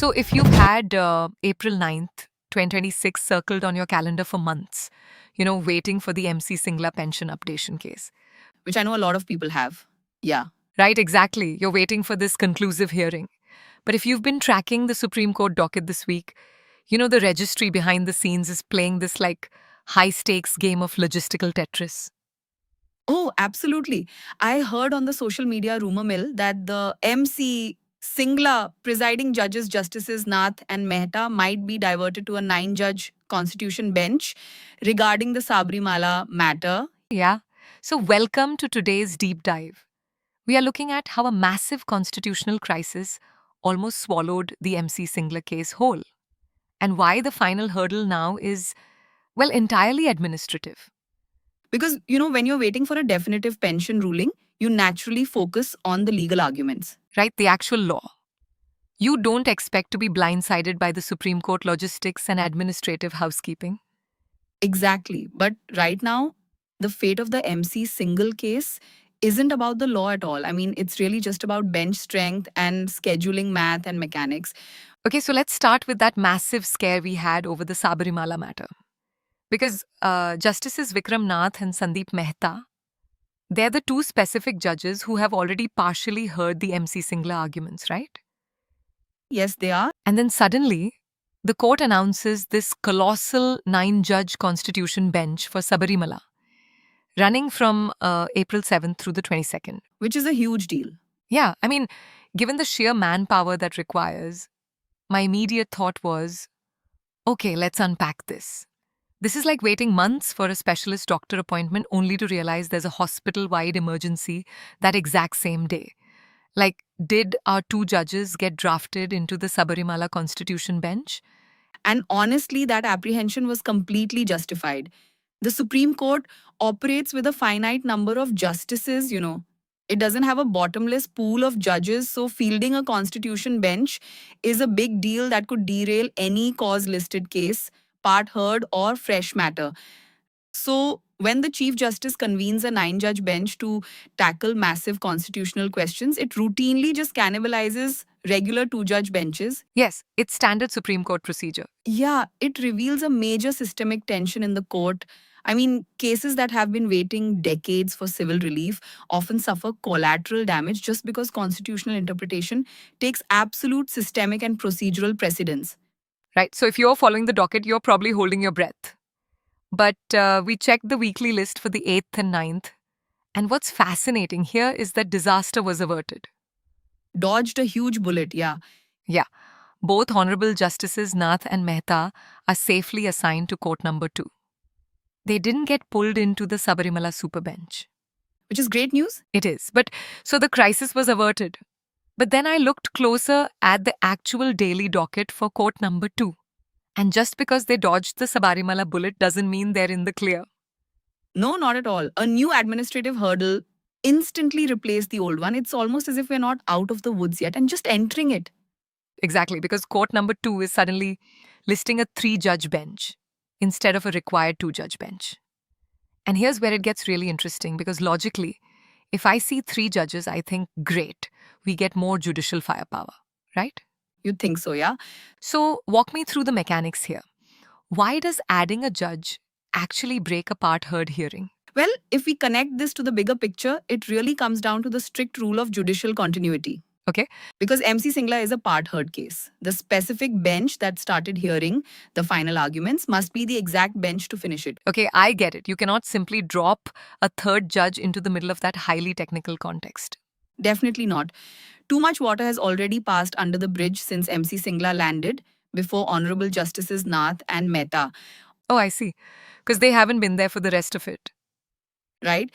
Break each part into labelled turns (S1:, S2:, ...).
S1: So if you've had April 9th, 2026 circled on your calendar for months, waiting for the MC Singla pension updation case.
S2: Which I know a lot of people have. Yeah.
S1: Right, exactly. You're waiting for this conclusive hearing. But if you've been tracking the Supreme Court docket this week, the registry behind the scenes is playing this like high stakes game of logistical Tetris.
S2: Oh, absolutely. I heard on the social media rumor mill that the MC Singla presiding judges, Justices Nath and Mehta, might be diverted to a 9-judge constitution bench regarding the Sabrimala matter.
S1: Yeah. So, welcome to today's deep dive. We are looking at how a massive constitutional crisis almost swallowed the MC Singla case whole, and why the final hurdle now is, well, entirely administrative.
S2: Because, when you're waiting for a definitive pension ruling, you naturally focus on the legal arguments.
S1: Right? The actual law. You don't expect to be blindsided by the Supreme Court logistics and administrative housekeeping.
S2: Exactly. But right now, the fate of the MC single case isn't about the law at all. I mean, it's really just about bench strength and scheduling math and mechanics.
S1: Okay, so let's start with that massive scare we had over the Sabarimala matter. Because Justices Vikram Nath and Sandeep Mehta, they're the two specific judges who have already partially heard the MC Singla arguments, right?
S2: Yes, they are.
S1: And then suddenly, the court announces this colossal 9-judge constitution bench for Sabarimala, running from April 7th through the 22nd.
S2: Which is a huge deal.
S1: Yeah, I mean, given the sheer manpower that requires, my immediate thought was, okay, let's unpack this. This is like waiting months for a specialist doctor appointment only to realize there's a hospital-wide emergency that exact same day. Like, did our two judges get drafted into the Sabarimala Constitution bench?
S2: And honestly, that apprehension was completely justified. The Supreme Court operates with a finite number of justices. It doesn't have a bottomless pool of judges, so fielding a constitution bench is a big deal that could derail any cause listed case, part heard, or fresh matter. So, when the Chief Justice convenes a 9-judge bench to tackle massive constitutional questions, it routinely just cannibalizes regular 2-judge benches.
S1: Yes, it's standard Supreme Court procedure.
S2: Yeah, it reveals a major systemic tension in the court. I mean, cases that have been waiting decades for civil relief often suffer collateral damage just because constitutional interpretation takes absolute systemic and procedural precedence.
S1: Right, so if you're following the docket, you're probably holding your breath. But we checked the weekly list for the 8th and 9th. And what's fascinating here is that disaster was averted.
S2: Dodged a huge bullet, yeah.
S1: Yeah, both Honorable Justices Nath and Mehta are safely assigned to court number 2. They didn't get pulled into the Sabarimala super bench.
S2: Which is great news.
S1: It is. But so the crisis was averted. But then I looked closer at the actual daily docket for court number 2. And just because they dodged the Sabarimala bullet doesn't mean they're in the clear.
S2: No, not at all. A new administrative hurdle instantly replaced the old one. It's almost as if we're not out of the woods yet and just entering it.
S1: Exactly, because court number 2 is suddenly listing a 3-judge bench instead of a required 2-judge bench. And here's where it gets really interesting, because logically, if I see 3 judges, I think, great, we get more judicial firepower, right?
S2: You'd think so, yeah?
S1: So walk me through the mechanics here. Why does adding a judge actually break a part heard hearing?
S2: Well, if we connect this to the bigger picture, it really comes down to the strict rule of judicial continuity.
S1: Okay.
S2: Because MC Singla is a part heard case. The specific bench that started hearing the final arguments must be the exact bench to finish it.
S1: Okay, I get it. You cannot simply drop a third judge into the middle of that highly technical context.
S2: Definitely not. Too much water has already passed under the bridge since MC Singla landed before Honorable Justices Nath and Mehta.
S1: Oh, I see. Because they haven't been there for the rest of it.
S2: Right?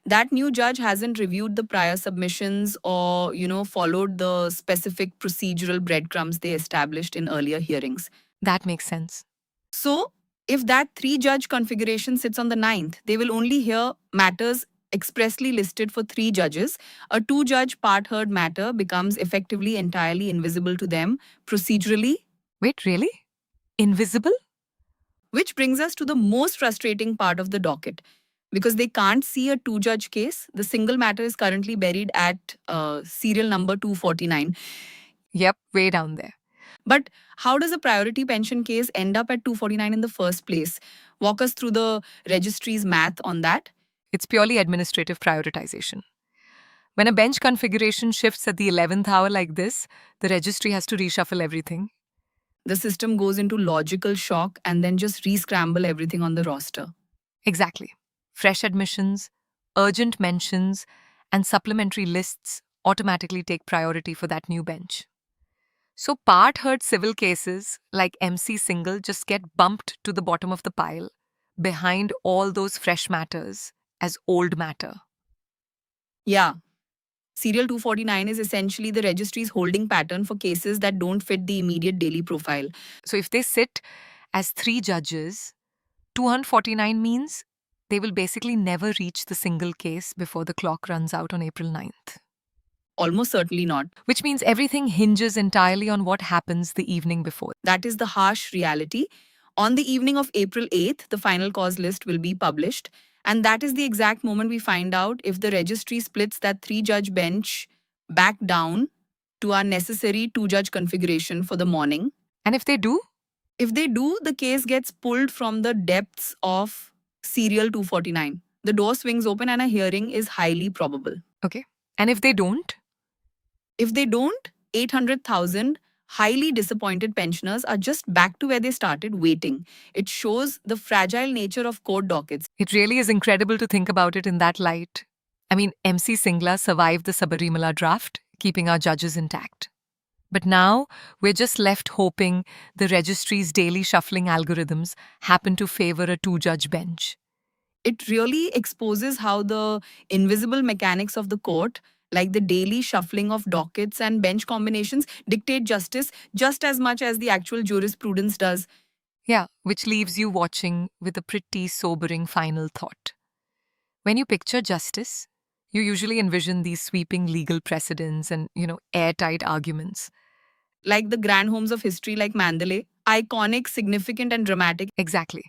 S2: That new judge hasn't reviewed the prior submissions or, followed the specific procedural breadcrumbs they established in earlier hearings.
S1: That makes sense.
S2: So, if that 3-judge configuration sits on the 9th, they will only hear matters expressly listed for 3 judges. A 2-judge part heard matter becomes effectively entirely invisible to them procedurally.
S1: Wait, really? Invisible?
S2: Which brings us to the most frustrating part of the docket. Because they can't see a 2-judge case, the single matter is currently buried at serial number 249.
S1: Yep, way down there.
S2: But how does a priority pension case end up at 249 in the first place? Walk us through the registry's math on that.
S1: It's purely administrative prioritization. When a bench configuration shifts at the 11th hour like this, the registry has to reshuffle everything.
S2: The system goes into logical shock and then just re-scramble everything on the roster.
S1: Exactly. Fresh admissions, urgent mentions, and supplementary lists automatically take priority for that new bench. So part heard civil cases like MC Single just get bumped to the bottom of the pile behind all those fresh matters as old matter.
S2: Yeah, Serial 249 is essentially the registry's holding pattern for cases that don't fit the immediate daily profile.
S1: So if they sit as 3 judges, 249 means they will basically never reach the single case before the clock runs out on April 9th.
S2: Almost certainly not.
S1: Which means everything hinges entirely on what happens the evening before.
S2: That is the harsh reality. On the evening of April 8th, the final cause list will be published. And that is the exact moment we find out if the registry splits that 3-judge bench back down to our necessary 2-judge configuration for the morning.
S1: And if they do?
S2: If they do, the case gets pulled from the depths of Serial 249. The door swings open and a hearing is highly probable.
S1: Okay. And if they don't?
S2: If they don't, 800,000 highly disappointed pensioners are just back to where they started, waiting. It shows the fragile nature of court dockets.
S1: It really is incredible to think about it in that light. I mean, MC Singla survived the Sabarimala draft, keeping our judges intact. But now, we're just left hoping the registry's daily shuffling algorithms happen to favor a 2-judge bench.
S2: It really exposes how the invisible mechanics of the court, like the daily shuffling of dockets and bench combinations, dictate justice just as much as the actual jurisprudence does.
S1: Yeah, which leaves you watching with a pretty sobering final thought. When you picture justice, you usually envision these sweeping legal precedents and, airtight arguments.
S2: Like the grand homes of history like Mandalay, iconic, significant, and dramatic.
S1: Exactly.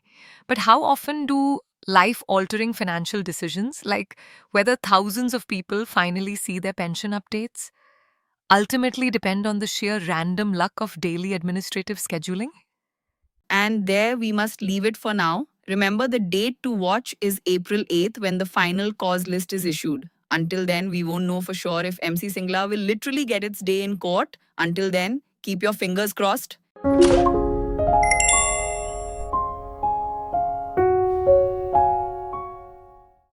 S1: But how often do life-altering financial decisions, like whether thousands of people finally see their pension updates, ultimately depend on the sheer random luck of daily administrative scheduling?
S2: And there we must leave it for now. Remember, the date to watch is April 8th when the final cause list is issued. Until then, we won't know for sure if MC Singla will literally get its day in court. Until then, keep your fingers crossed.